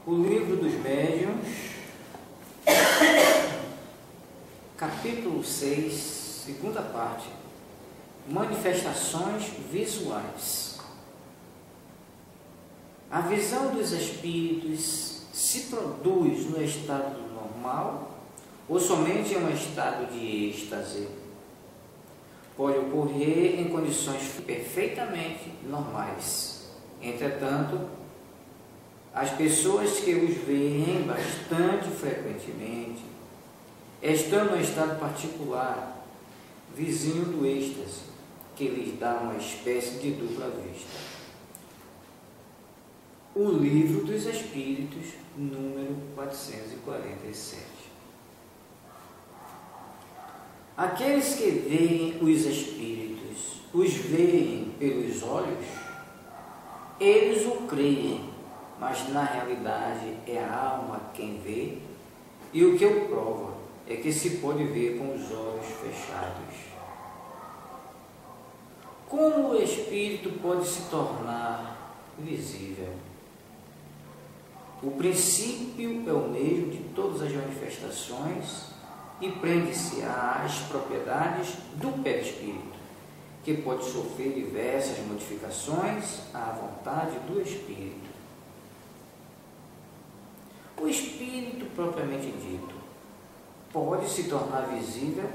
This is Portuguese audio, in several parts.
O Livro dos Médiuns, capítulo 6, segunda parte, manifestações visuais. A visão dos espíritos se produz no estado normal ou somente em um estado de êxtase? Pode ocorrer em condições perfeitamente normais. Entretanto, as pessoas que os veem bastante frequentemente estão no estado particular, vizinho do êxtase, que lhes dá uma espécie de dupla vista. O Livro dos Espíritos, número 447. Aqueles que veem os espíritos, os veem pelos olhos, eles o creem, mas na realidade é a alma quem vê, e o que o prova é que se pode ver com os olhos fechados. Como o espírito pode se tornar visível? O princípio é o mesmo de todas as manifestações e prende-se às propriedades do perispírito, que pode sofrer diversas modificações à vontade do espírito. O espírito propriamente dito pode se tornar visível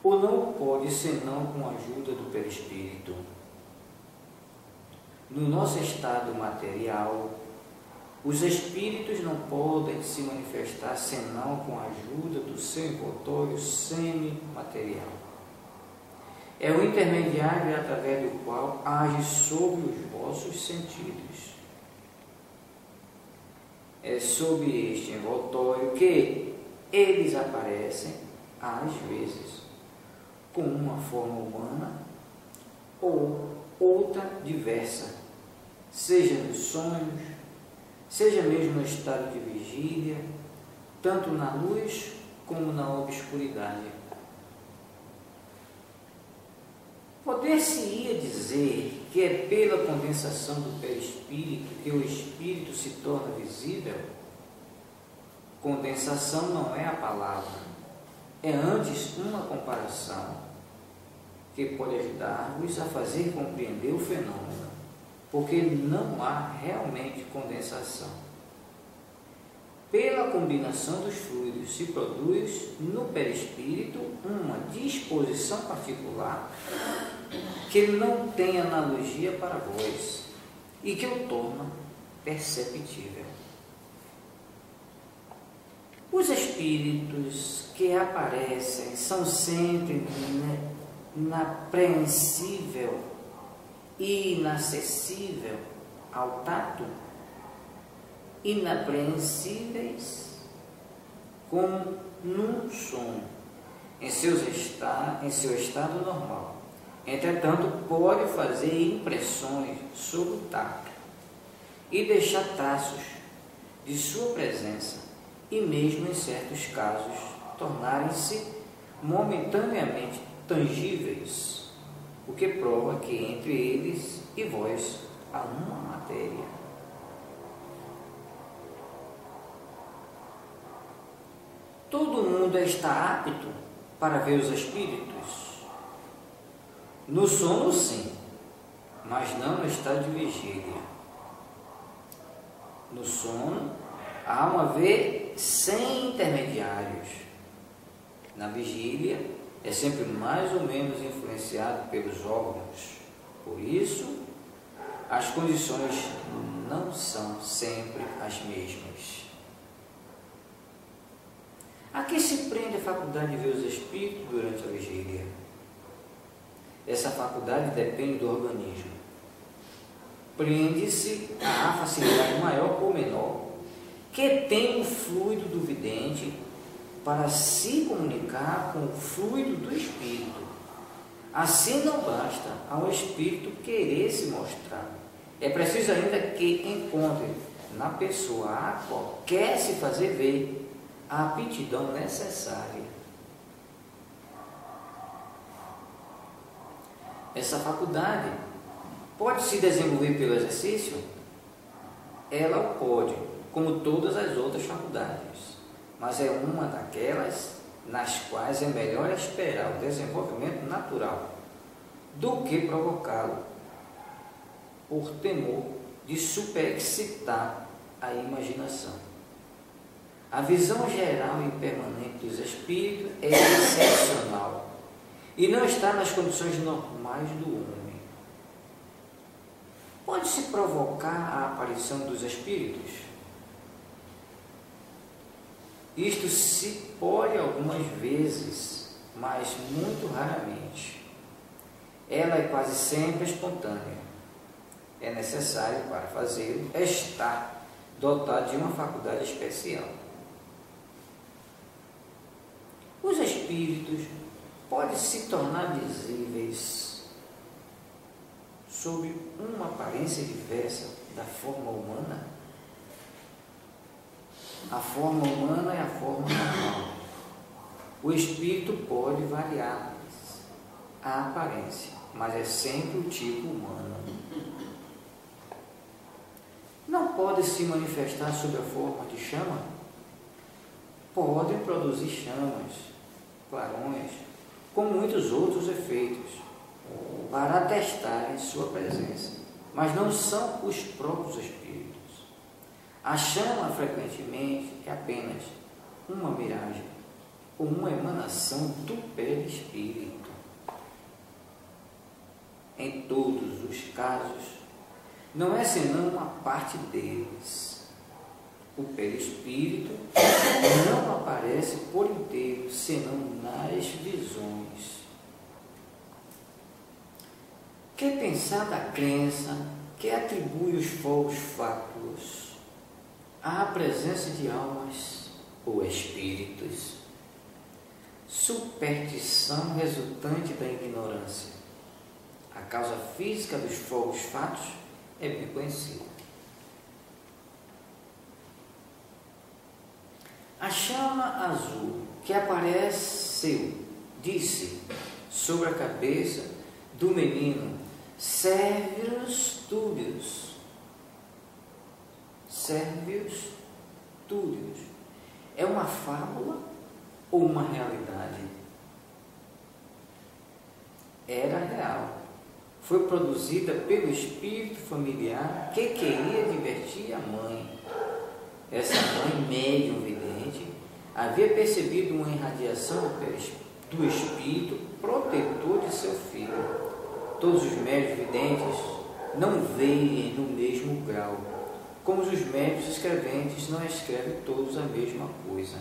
ou não pode senão com a ajuda do perispírito. No nosso estado material, os espíritos não podem se manifestar senão com a ajuda do seu envoltório semimaterial. É o intermediário através do qual age sobre os vossos sentidos. É sob este envoltório que eles aparecem, às vezes, com uma forma humana ou outra diversa, seja nos sonhos, seja mesmo no estado de vigília, tanto na luz como na obscuridade. Poder-se-ia dizer que é pela condensação do perispírito que o espírito se torna visível? Condensação não é a palavra, é antes uma comparação que pode ajudar-vos a fazer compreender o fenômeno, porque não há realmente condensação. Pela combinação dos fluidos se produz no perispírito uma disposição particular que não tem analogia para vós e que o torna perceptível. Os espíritos que aparecem são sempre inapreensível e inacessível ao tato, inapreensíveis como num sonho, em seu estado normal. Entretanto, pode fazer impressões sobre o tato e deixar traços de sua presença e mesmo em certos casos tornarem-se momentaneamente tangíveis, o que prova que entre eles e vós há uma matéria. Todo mundo está apto para ver os espíritos? No sono, sim, mas não no estado de vigília. No sono, a alma vê sem intermediários. Na vigília, é sempre mais ou menos influenciado pelos órgãos. Por isso, as condições não são sempre as mesmas. A que se prende a faculdade de ver os espíritos durante a vigília? Essa faculdade depende do organismo. Prende-se à facilidade maior ou menor que tem o fluido do vidente para se comunicar com o fluido do espírito. Assim não basta ao espírito querer se mostrar. É preciso ainda que encontre na pessoa a qual quer se fazer ver a aptidão necessária. Essa faculdade pode se desenvolver pelo exercício? Ela pode, como todas as outras faculdades, mas é uma daquelas nas quais é melhor esperar o desenvolvimento natural do que provocá-lo por temor de superexcitar a imaginação. A visão geral e permanente dos espíritos é excepcional e não está nas condições normais do homem. Pode-se provocar a aparição dos espíritos? Isto se pode algumas vezes, mas muito raramente. Ela é quase sempre espontânea. É necessário, para fazê-lo, estar dotado de uma faculdade especial. Os espíritos podem se tornar visíveis sob uma aparência diversa da forma humana. A forma humana é a forma normal. O espírito pode variar a aparência, mas é sempre o tipo humano. Não pode se manifestar sob a forma de chama? Podem produzir chamas, clarões, com muitos outros efeitos, para atestarem sua presença, mas não são os próprios espíritos. A chama, frequentemente, é apenas uma miragem ou uma emanação do perispírito. Em todos os casos, não é senão uma parte deles. O perispírito não aparece por inteiro, senão nas visões. Que pensar da crença que atribui os fogos fátuos à presença de almas ou espíritos? Superstição resultante da ignorância. A causa física dos fogos fátuos é bem conhecida. A chama azul que apareceu, disse, sobre a cabeça do menino Sérvius Túlios. Sérvius Túlios. É uma fábula ou uma realidade? Era real. Foi produzida pelo espírito familiar que queria divertir a mãe. Essa mãe, médium vidente, havia percebido uma irradiação do espírito protetor de seu filho. Todos os médios videntes não veem no mesmo grau, como os médios escreventes não escrevem todos a mesma coisa.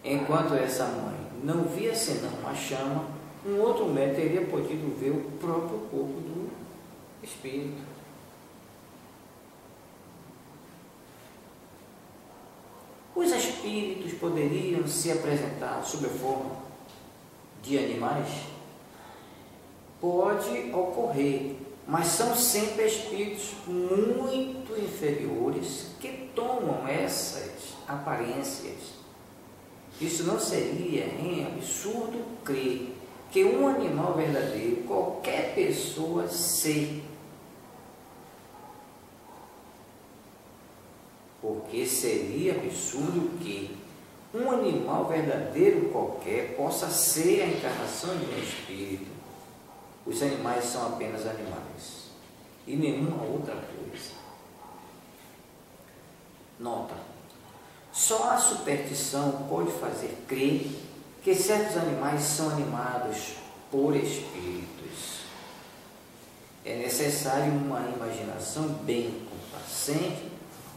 Enquanto essa mãe não via senão uma chama, um outro médium teria podido ver o próprio corpo do espírito. Os espíritos poderiam se apresentar sob a forma de animais? Pode ocorrer, mas são sempre espíritos muito inferiores que tomam essas aparências. Isso não seria em absurdo crer que um animal verdadeiro, qualquer pessoa ser, porque seria absurdo que um animal verdadeiro qualquer possa ser a encarnação de um espírito. Os animais são apenas animais e nenhuma outra coisa. Nota: só a superstição pode fazer crer que certos animais são animados por espíritos. É necessário uma imaginação bem complacente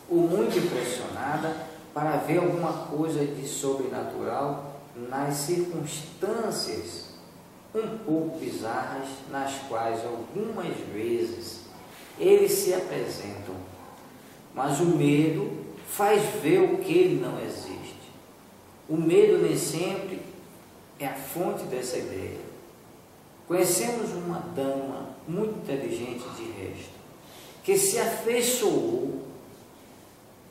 ou muito impressionada para ver alguma coisa de sobrenatural nas circunstâncias um pouco bizarras nas quais algumas vezes eles se apresentam. Mas o medo faz ver o que não existe. O medo nem sempre é a fonte dessa ideia. Conhecemos uma dama muito inteligente de resto, que se afeiçoou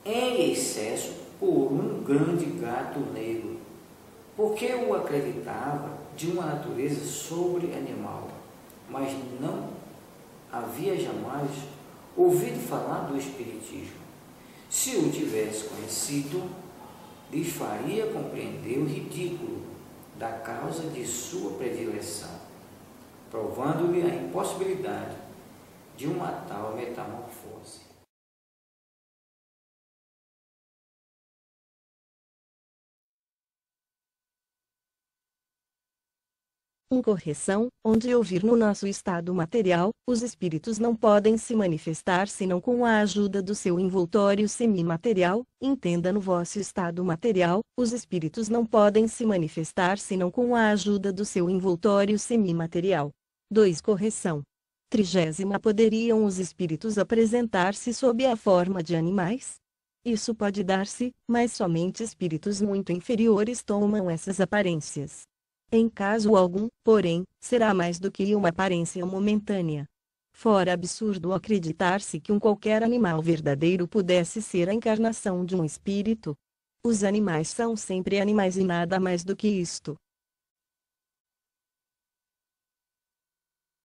em excesso por um grande gato negro, porque o acreditava de uma natureza sobre-animal, mas não havia jamais ouvido falar do espiritismo. se o tivesse conhecido, lhe faria compreender o ridículo da causa de sua predileção, provando-lhe a impossibilidade de uma tal metamorfose. Correção, onde ouvir no nosso estado material, os espíritos não podem se manifestar senão com a ajuda do seu envoltório semimaterial. Entenda, no vosso estado material, os espíritos não podem se manifestar senão com a ajuda do seu envoltório semimaterial. 2. Correção. 30. Poderiam os espíritos apresentar-se sob a forma de animais? Isso pode dar-se, mas somente espíritos muito inferiores tomam essas aparências. Em caso algum, porém, será mais do que uma aparência momentânea. Fora absurdo acreditar-se que qualquer animal verdadeiro pudesse ser a encarnação de um espírito. Os animais são sempre animais e nada mais do que isto.